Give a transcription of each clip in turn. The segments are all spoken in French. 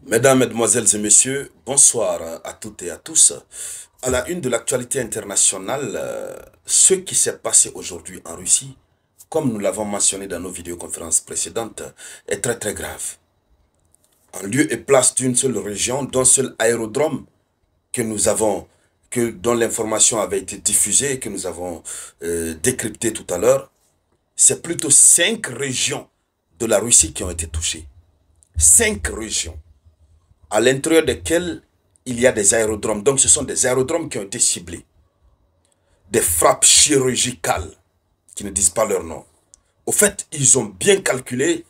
Mesdames, Mesdemoiselles et Messieurs, bonsoir à toutes et à tous. À la une de l'actualité internationale, ce qui s'est passé aujourd'hui en Russie, comme nous l'avons mentionné dans nos vidéoconférences précédentes, est très très grave. En lieu et place d'une seule région, d'un seul aérodrome que nous avons, dont l'information avait été diffusée et que nous avons décrypté tout à l'heure, c'est plutôt 5 régions de la Russie qui ont été touchées. 5 régions à l'intérieur desquels il y a des aérodromes. Donc ce sont des aérodromes qui ont été ciblés. Des frappes chirurgicales qui ne disent pas leur nom. Au fait, ils ont bien calculé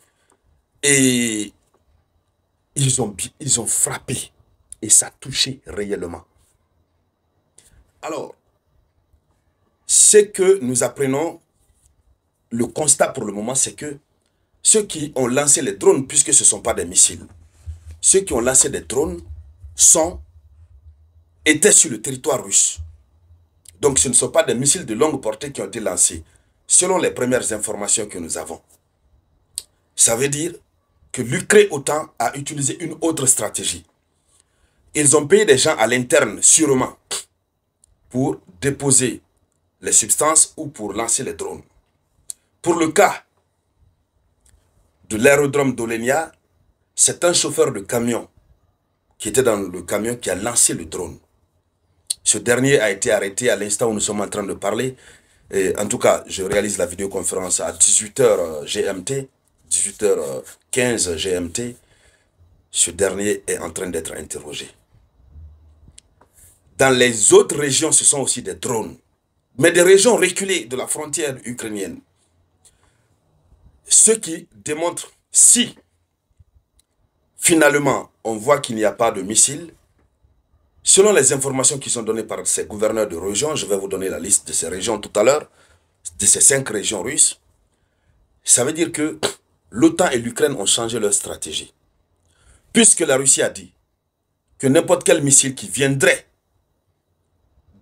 et ils ont frappé. Et ça a touché réellement. Alors, ce que nous apprenons, le constat pour le moment, c'est que ceux qui ont lancé les drones, puisque ce ne sont pas des missiles, ceux qui ont lancé des drones étaient sur le territoire russe. Donc ce ne sont pas des missiles de longue portée qui ont été lancés, selon les premières informations que nous avons. Ça veut dire que l'Ukraine-OTAN a utilisé une autre stratégie. Ils ont payé des gens à l'interne, sûrement, pour déposer les substances ou pour lancer les drones. Pour le cas de l'aérodrome d'Olenia, c'est un chauffeur de camion qui était dans le camion qui a lancé le drone. Ce dernier a été arrêté à l'instant où nous sommes en train de parler. Et en tout cas, je réalise la vidéoconférence à 18h GMT, 18h15 GMT. Ce dernier est en train d'être interrogé. Dans les autres régions, ce sont aussi des drones, mais des régions reculées de la frontière ukrainienne. Ce qui démontre si, finalement, on voit qu'il n'y a pas de missiles. Selon les informations qui sont données par ces gouverneurs de région, je vais vous donner la liste de ces régions tout à l'heure, de ces 5 régions russes, ça veut dire que l'OTAN et l'Ukraine ont changé leur stratégie. Puisque la Russie a dit que n'importe quel missile qui viendrait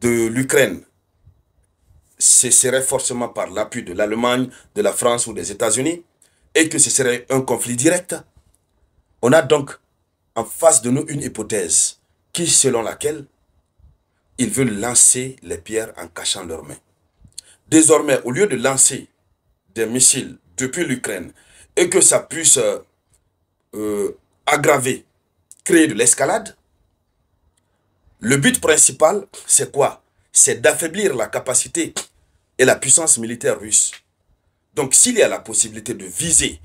de l'Ukraine, ce serait forcément par l'appui de l'Allemagne, de la France ou des États-Unis, et que ce serait un conflit direct, on a donc en face de nous une hypothèse selon laquelle ils veulent lancer les pierres en cachant leurs mains. Désormais, au lieu de lancer des missiles depuis l'Ukraine et que ça puisse aggraver, créer de l'escalade, le but principal, c'est quoi? C'est d'affaiblir la capacité et la puissance militaire russe. Donc, s'il y a la possibilité de viser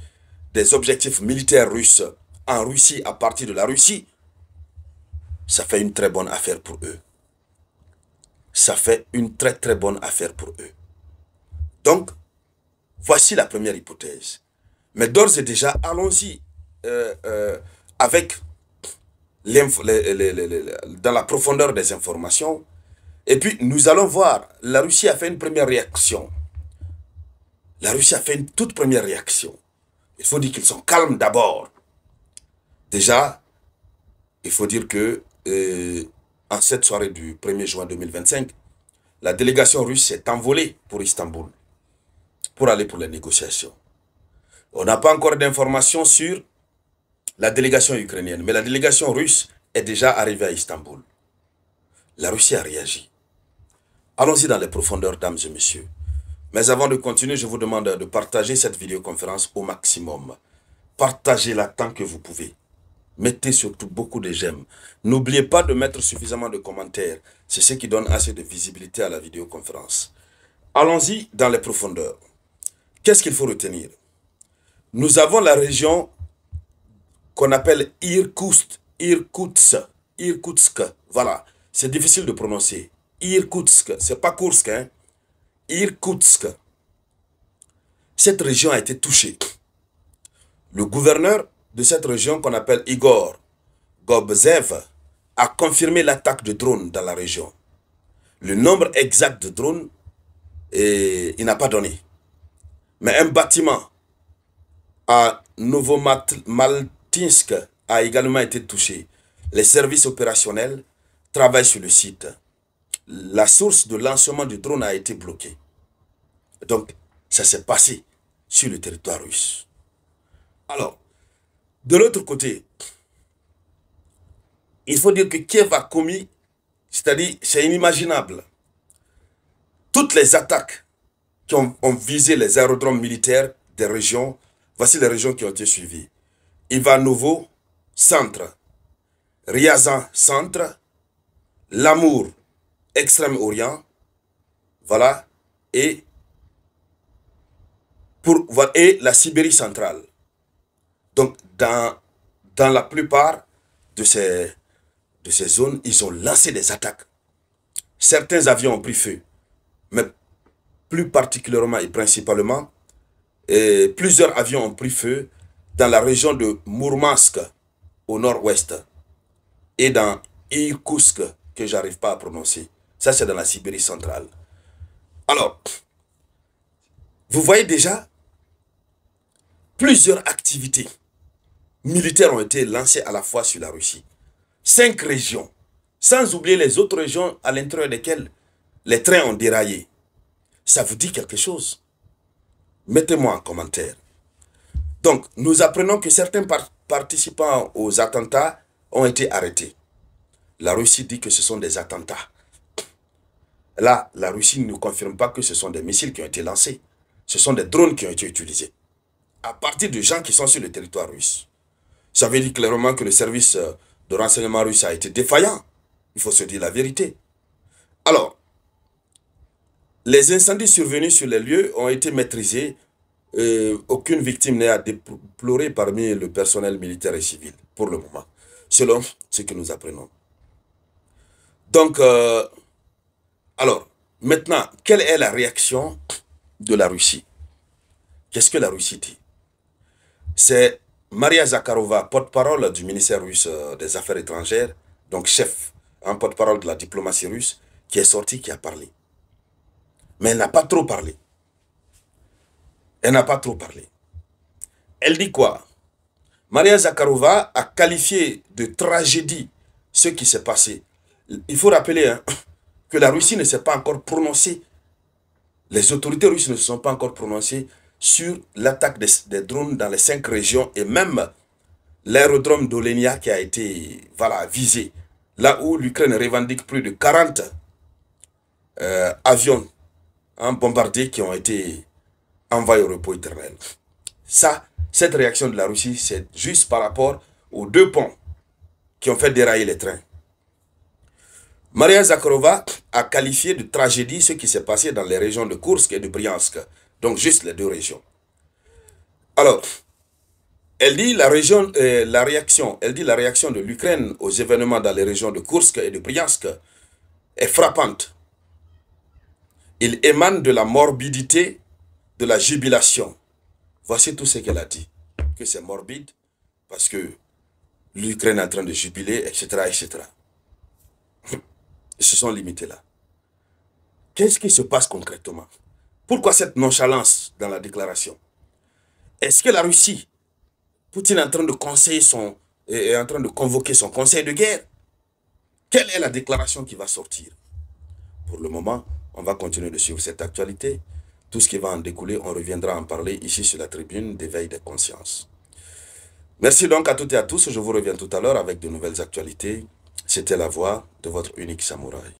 des objectifs militaires russes en Russie à partir de la Russie, ça fait une très bonne affaire pour eux. Ça fait une très très bonne affaire pour eux. Donc, voici la première hypothèse. Mais d'ores et déjà, allons-y avec dans la profondeur des informations. Et puis, nous allons voir, la Russie a fait une première réaction. La Russie a fait une toute première réaction. Il faut dire qu'ils sont calmes d'abord. Déjà, il faut dire que en cette soirée du 1er juin 2025, la délégation russe s'est envolée pour Istanbul, pour aller pour les négociations. On n'a pas encore d'informations sur la délégation ukrainienne, mais la délégation russe est déjà arrivée à Istanbul. La Russie a réagi. Allons-y dans les profondeurs, dames et messieurs. Mais avant de continuer, je vous demande de partager cette vidéoconférence au maximum. Partagez-la tant que vous pouvez. Mettez surtout beaucoup de j'aime. N'oubliez pas de mettre suffisamment de commentaires. C'est ce qui donne assez de visibilité à la vidéoconférence. Allons-y dans les profondeurs. Qu'est-ce qu'il faut retenir? Nous avons la région qu'on appelle Irkoutsk. Voilà. C'est difficile de prononcer. Irkoutsk. C'est pas Kursk, hein. Irkoutsk. Cette région a été touchée. Le gouverneur de cette région qu'on appelle Igor Gobzev a confirmé l'attaque de drones dans la région. Le nombre exact de drones, il n'a pas donné. Mais un bâtiment à Novomaltinsk a également été touché. Les services opérationnels travaillent sur le site. La source de lancement du drone a été bloquée. Donc, ça s'est passé sur le territoire russe. Alors, de l'autre côté, il faut dire que Kiev a commis, c'est-à-dire, c'est inimaginable. Toutes les attaques qui ont visé les aérodromes militaires des régions, voici les régions qui ont été suivies. Ivanovo, centre. Ryazan, centre. Lamour, extrême-orient. Voilà. Et la Sibérie centrale. Donc, dans la plupart de ces zones, ils ont lancé des attaques. Certains avions ont pris feu, mais plus particulièrement et principalement, plusieurs avions ont pris feu dans la région de Mourmansk, au nord-ouest, et dans Irkoutsk, que j'arrive pas à prononcer. Ça, c'est dans la Sibérie centrale. Alors, vous voyez déjà, plusieurs activités militaires ont été lancées à la fois sur la Russie. 5 régions, sans oublier les autres régions à l'intérieur desquelles les trains ont déraillé. Ça vous dit quelque chose? Mettez-moi en commentaire. Donc, nous apprenons que certains participants aux attentats ont été arrêtés. La Russie dit que ce sont des attentats. Là, la Russie ne confirme pas que ce sont des missiles qui ont été lancés. Ce sont des drones qui ont été utilisés à partir de gens qui sont sur le territoire russe. Ça veut dire clairement que le service de renseignement russe a été défaillant. Il faut se dire la vérité. Alors, les incendies survenus sur les lieux ont été maîtrisés. Aucune victime n'est à déplorer parmi le personnel militaire et civil, pour le moment, selon ce que nous apprenons. Donc, alors, maintenant, quelle est la réaction de la Russie? Qu'est-ce que la Russie dit? C'est Maria Zakharova, porte-parole du ministère russe des Affaires étrangères, donc chef, un porte-parole de la diplomatie russe, qui est sortie, qui a parlé. Mais elle n'a pas trop parlé. Elle n'a pas trop parlé. Elle dit quoi? Maria Zakharova a qualifié de tragédie ce qui s'est passé. Il faut rappeler que la Russie ne s'est pas encore prononcée. Les autorités russes ne se sont pas encore prononcées sur l'attaque des drones dans les 5 régions et même l'aérodrome d'Olenia qui a été visé. Là où l'Ukraine revendique plus de 40 avions bombardés qui ont été envoyés au repos éternel. Ça, cette réaction de la Russie, c'est juste par rapport aux 2 ponts qui ont fait dérailler les trains. Maria Zakharova a qualifié de tragédie ce qui s'est passé dans les régions de Kursk et de Bryansk. Donc juste les 2 régions. Alors, elle dit la réaction de l'Ukraine aux événements dans les régions de Kursk et de Bryansk est frappante. Il émane de la morbidité, de la jubilation. Voici tout ce qu'elle a dit. Que c'est morbide parce que l'Ukraine est en train de jubiler, etc., etc. Ils se sont limités là. Qu'est-ce qui se passe concrètement? Pourquoi cette nonchalance dans la déclaration? Est-ce que la Russie, Poutine est en train de est en train de convoquer son conseil de guerre? Quelle est la déclaration qui va sortir? Pour le moment, on va continuer de suivre cette actualité. Tout ce qui va en découler, on reviendra en parler ici sur la tribune d'éveil des consciences. Merci donc à toutes et à tous. Je vous reviens tout à l'heure avec de nouvelles actualités. C'était la voix de votre unique samouraï.